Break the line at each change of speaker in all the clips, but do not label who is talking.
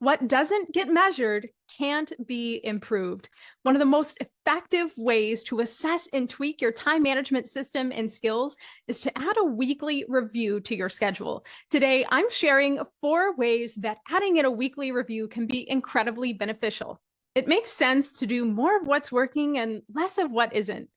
What doesn't get measured can't be improved. One of the most effective ways to assess and tweak your time management system and skills is to add a weekly review to your schedule. Today, I'm sharing 4 ways that adding in a weekly review can be incredibly beneficial. It makes sense to do more of what's working and less of what isn't.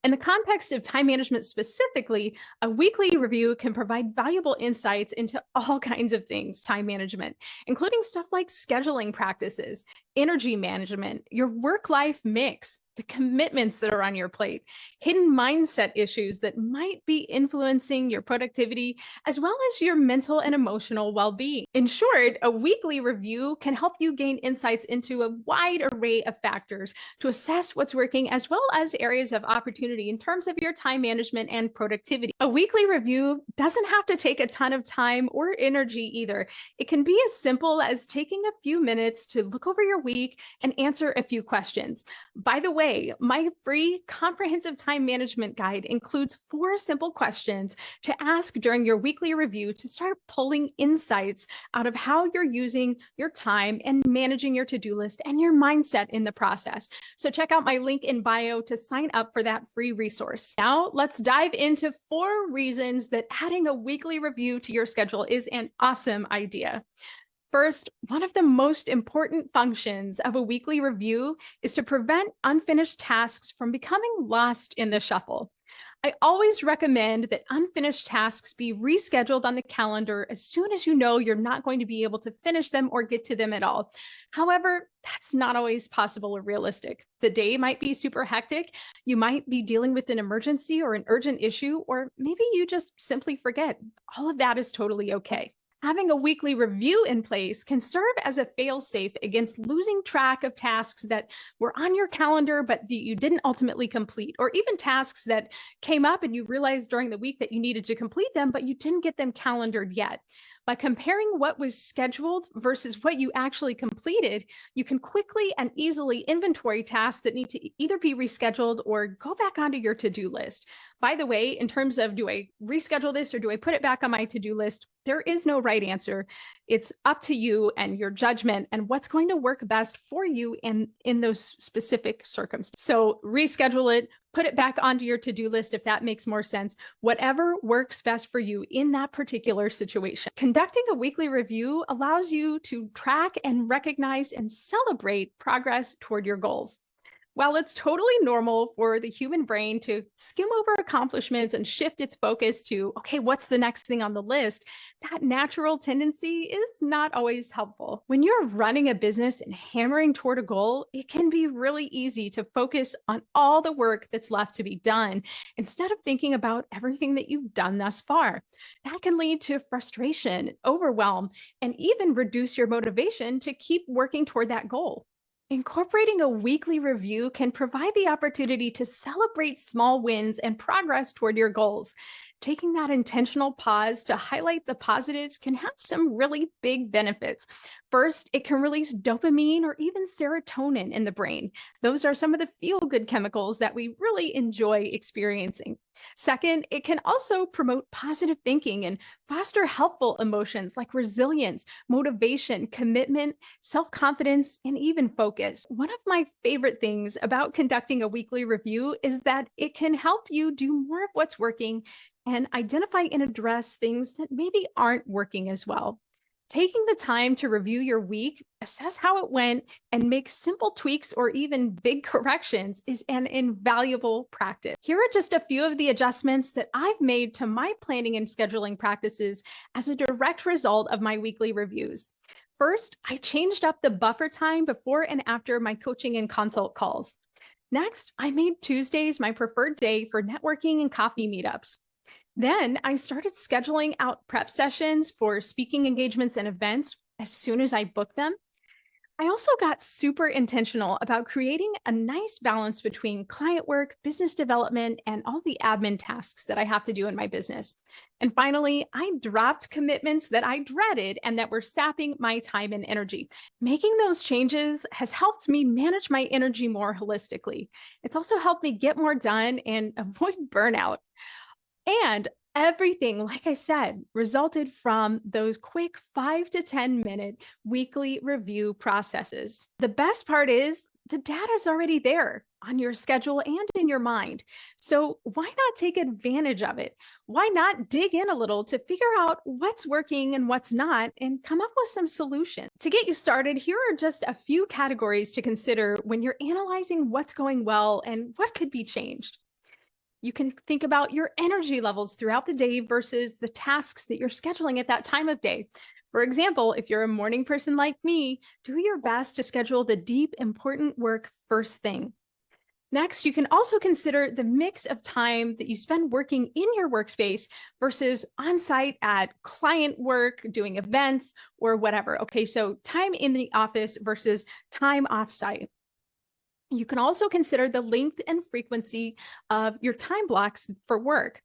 In the context of time management specifically, a weekly review can provide valuable insights into all kinds of things, time management, including stuff like scheduling practices, energy management, your work-life mix, the commitments that are on your plate, hidden mindset issues that might be influencing your productivity, as well as your mental and emotional well-being. In short, a weekly review can help you gain insights into a wide array of factors to assess what's working, as well as areas of opportunity in terms of your time management and productivity. A weekly review doesn't have to take a ton of time or energy either. It can be as simple as taking a few minutes to look over your week and answer a few questions. By the way, my free comprehensive time management guide includes 4 simple questions to ask during your weekly review to start pulling insights out of how you're using your time and managing your to-do list and your mindset in the process. So check out my link in bio to sign up for that free resource. Now let's dive into 4 reasons that adding a weekly review to your schedule is an awesome idea. First, one of the most important functions of a weekly review is to prevent unfinished tasks from becoming lost in the shuffle. I always recommend that unfinished tasks be rescheduled on the calendar as soon as you know you're not going to be able to finish them or get to them at all. However, that's not always possible or realistic. The day might be super hectic. You might be dealing with an emergency or an urgent issue, or maybe you just simply forget. All of that is totally okay. Having a weekly review in place can serve as a fail-safe against losing track of tasks that were on your calendar but that you didn't ultimately complete, or even tasks that came up and you realized during the week that you needed to complete them, but you didn't get them calendared yet. By comparing what was scheduled versus what you actually completed, you can quickly and easily inventory tasks that need to either be rescheduled or go back onto your to-do list. By the way, in terms of do I reschedule this or do I put it back on my to-do list, there is no right answer. It's up to you and your judgment and what's going to work best for you in those specific circumstances. So reschedule it, put it back onto your to-do list if that makes more sense. Whatever works best for you in that particular situation. Conducting a weekly review allows you to track and recognize and celebrate progress toward your goals. While it's totally normal for the human brain to skim over accomplishments and shift its focus to, okay, what's the next thing on the list? That natural tendency is not always helpful. When you're running a business and hammering toward a goal, it can be really easy to focus on all the work that's left to be done instead of thinking about everything that you've done thus far. That can lead to frustration, overwhelm, and even reduce your motivation to keep working toward that goal. Incorporating a weekly review can provide the opportunity to celebrate small wins and progress toward your goals. Taking that intentional pause to highlight the positives can have some really big benefits. First, it can release dopamine or even serotonin in the brain. Those are some of the feel-good chemicals that we really enjoy experiencing. Second, it can also promote positive thinking and foster helpful emotions like resilience, motivation, commitment, self-confidence, and even focus. One of my favorite things about conducting a weekly review is that it can help you do more of what's working and identify and address things that maybe aren't working as well. Taking the time to review your week, assess how it went, and make simple tweaks or even big corrections is an invaluable practice. Here are just a few of the adjustments that I've made to my planning and scheduling practices as a direct result of my weekly reviews. First, I changed up the buffer time before and after my coaching and consult calls. Next, I made Tuesdays my preferred day for networking and coffee meetups. Then I started scheduling out prep sessions for speaking engagements and events as soon as I booked them. I also got super intentional about creating a nice balance between client work, business development, and all the admin tasks that I have to do in my business. And finally, I dropped commitments that I dreaded and that were sapping my time and energy. Making those changes has helped me manage my energy more holistically. It's also helped me get more done and avoid burnout. And Everything, like I said, resulted from those quick 5 to 10 minute weekly review processes. The best part is the data is already there on your schedule and in your mind. So why not take advantage of it? Why not dig in a little to figure out what's working and what's not and come up with some solutions? To get you started, here are just a few categories to consider when you're analyzing what's going well and what could be changed. You can think about your energy levels throughout the day versus the tasks that you're scheduling at that time of day. For example, if you're a morning person like me, do your best to schedule the deep, important work first thing. Next, you can also consider the mix of time that you spend working in your workspace versus on-site at client work, doing events, or whatever. Okay, so time in the office versus time off-site. You can also consider the length and frequency of your time blocks for work.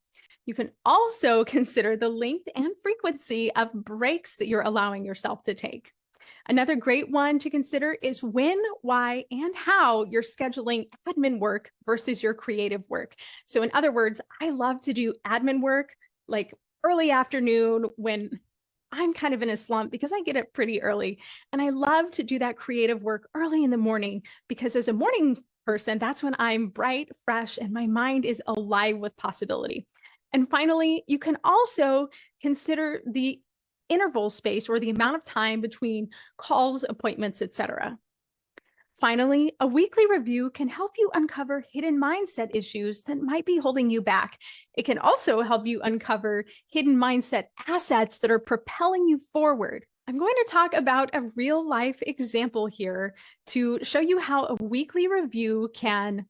You can also consider the length and frequency of breaks that you're allowing yourself to take. Another great one to consider is when, why, and how you're scheduling admin work versus your creative work. So in other words, I love to do admin work like early afternoon when I'm kind of in a slump because I get up pretty early, and I love to do that creative work early in the morning because as a morning person, that's when I'm bright, fresh, and my mind is alive with possibility. And finally, you can also consider the interval space or the amount of time between calls, appointments, etc. Finally, a weekly review can help you uncover hidden mindset issues that might be holding you back. It can also help you uncover hidden mindset assets that are propelling you forward. I'm going to talk about a real life example here to show you how a weekly review can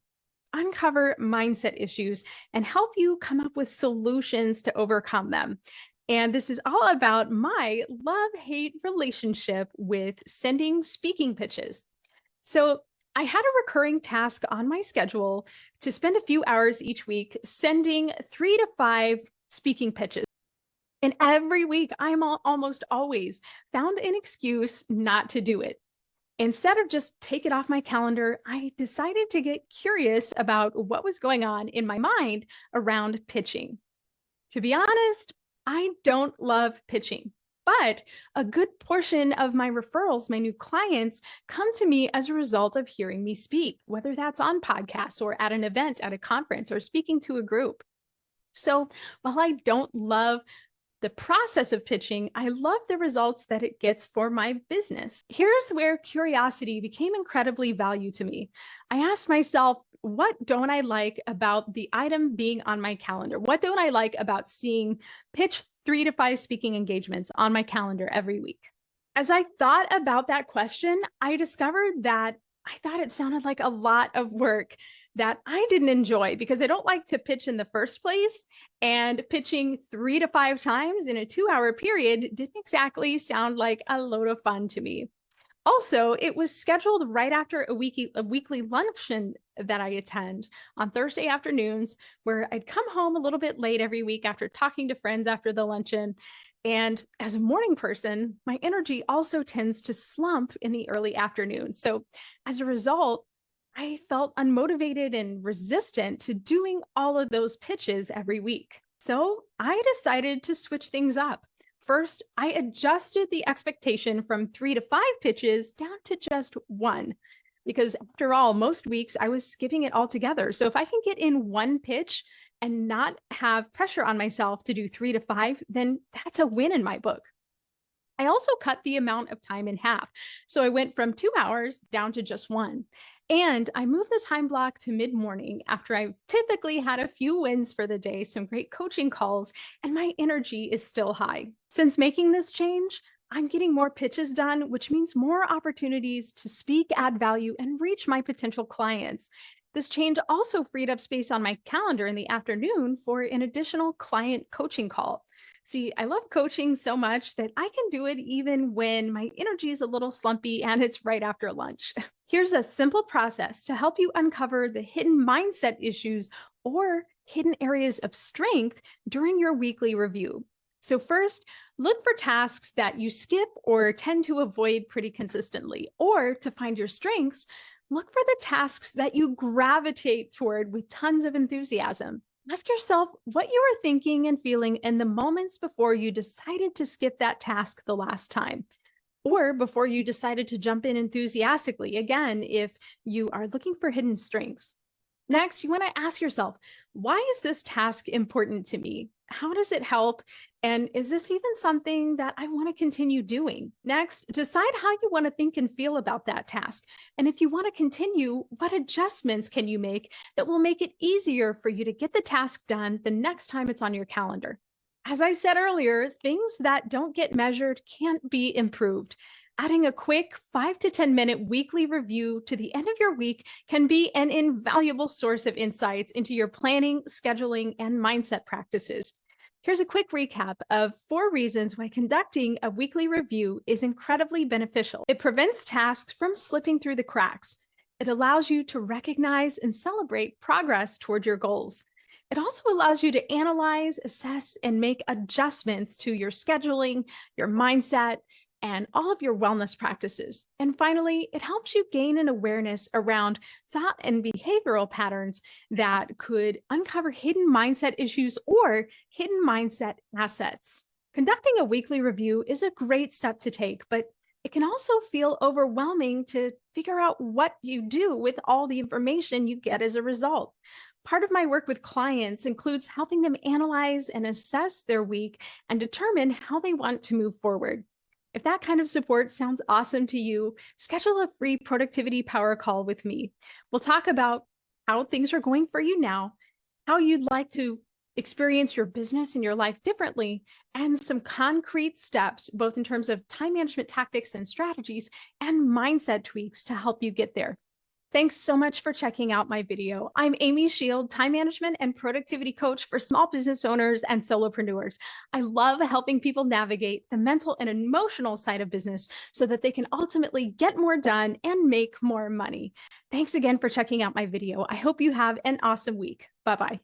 uncover mindset issues and help you come up with solutions to overcome them. And this is all about my love-hate relationship with sending speaking pitches. So I had a recurring task on my schedule to spend a few hours each week sending 3 to 5 speaking pitches. And every week, I'm almost always found an excuse not to do it. Instead of just take it off my calendar, I decided to get curious about what was going on in my mind around pitching. To be honest, I don't love pitching. But a good portion of my referrals, my new clients, come to me as a result of hearing me speak, whether that's on podcasts or at an event, at a conference, or speaking to a group. So while I don't love the process of pitching, I love the results that it gets for my business. Here's where curiosity became incredibly valuable to me. I asked myself, what don't I like about the item being on my calendar? What don't I like about seeing pitch 3 to 5 speaking engagements on my calendar every week? As I thought about that question, I discovered that I thought it sounded like a lot of work that I didn't enjoy because I don't like to pitch in the first place. And pitching 3 to 5 times in a 2-hour period didn't exactly sound like a load of fun to me. Also, it was scheduled right after a weekly luncheon that I attend on Thursday afternoons, where I'd come home a little bit late every week after talking to friends after the luncheon. And as a morning person, my energy also tends to slump in the early afternoon. So as a result, I felt unmotivated and resistant to doing all of those pitches every week. So I decided to switch things up. First, I adjusted the expectation from 3 to 5 pitches down to just 1, because after all, most weeks I was skipping it altogether. So if I can get in 1 pitch and not have pressure on myself to do 3 to 5, then that's a win in my book. I also cut the amount of time in half. So I went from 2 hours down to just 1. And I moved the time block to mid-morning after I've typically had a few wins for the day, some great coaching calls, and my energy is still high. Since making this change, I'm getting more pitches done, which means more opportunities to speak, add value, and reach my potential clients. This change also freed up space on my calendar in the afternoon for an additional client coaching call. See, I love coaching so much that I can do it even when my energy is a little slumpy and it's right after lunch. Here's a simple process to help you uncover the hidden mindset issues or hidden areas of strength during your weekly review. So first, look for tasks that you skip or tend to avoid pretty consistently, or to find your strengths, look for the tasks that you gravitate toward with tons of enthusiasm. Ask yourself what you were thinking and feeling in the moments before you decided to skip that task the last time, or before you decided to jump in enthusiastically, again, if you are looking for hidden strengths. Next, you want to ask yourself, why is this task important to me? How does it help? And is this even something that I want to continue doing? Next, decide how you want to think and feel about that task. And if you want to continue, what adjustments can you make that will make it easier for you to get the task done the next time it's on your calendar? As I said earlier, things that don't get measured can't be improved. Adding a quick 5 to 10 minute weekly review to the end of your week can be an invaluable source of insights into your planning, scheduling, and mindset practices. Here's a quick recap of 4 reasons why conducting a weekly review is incredibly beneficial. It prevents tasks from slipping through the cracks. It allows you to recognize and celebrate progress toward your goals. It also allows you to analyze, assess, and make adjustments to your scheduling, your mindset, and all of your wellness practices. And finally, it helps you gain an awareness around thought and behavioral patterns that could uncover hidden mindset issues or hidden mindset assets. Conducting a weekly review is a great step to take, but it can also feel overwhelming to figure out what you do with all the information you get as a result. Part of my work with clients includes helping them analyze and assess their week and determine how they want to move forward. If that kind of support sounds awesome to you, schedule a free productivity power call with me. We'll talk about how things are going for you now, how you'd like to experience your business and your life differently, and some concrete steps, both in terms of time management tactics and strategies and mindset tweaks to help you get there. Thanks so much for checking out my video. I'm Amy Shield, time management and productivity coach for small business owners and solopreneurs. I love helping people navigate the mental and emotional side of business so that they can ultimately get more done and make more money. Thanks again for checking out my video. I hope you have an awesome week. Bye-bye.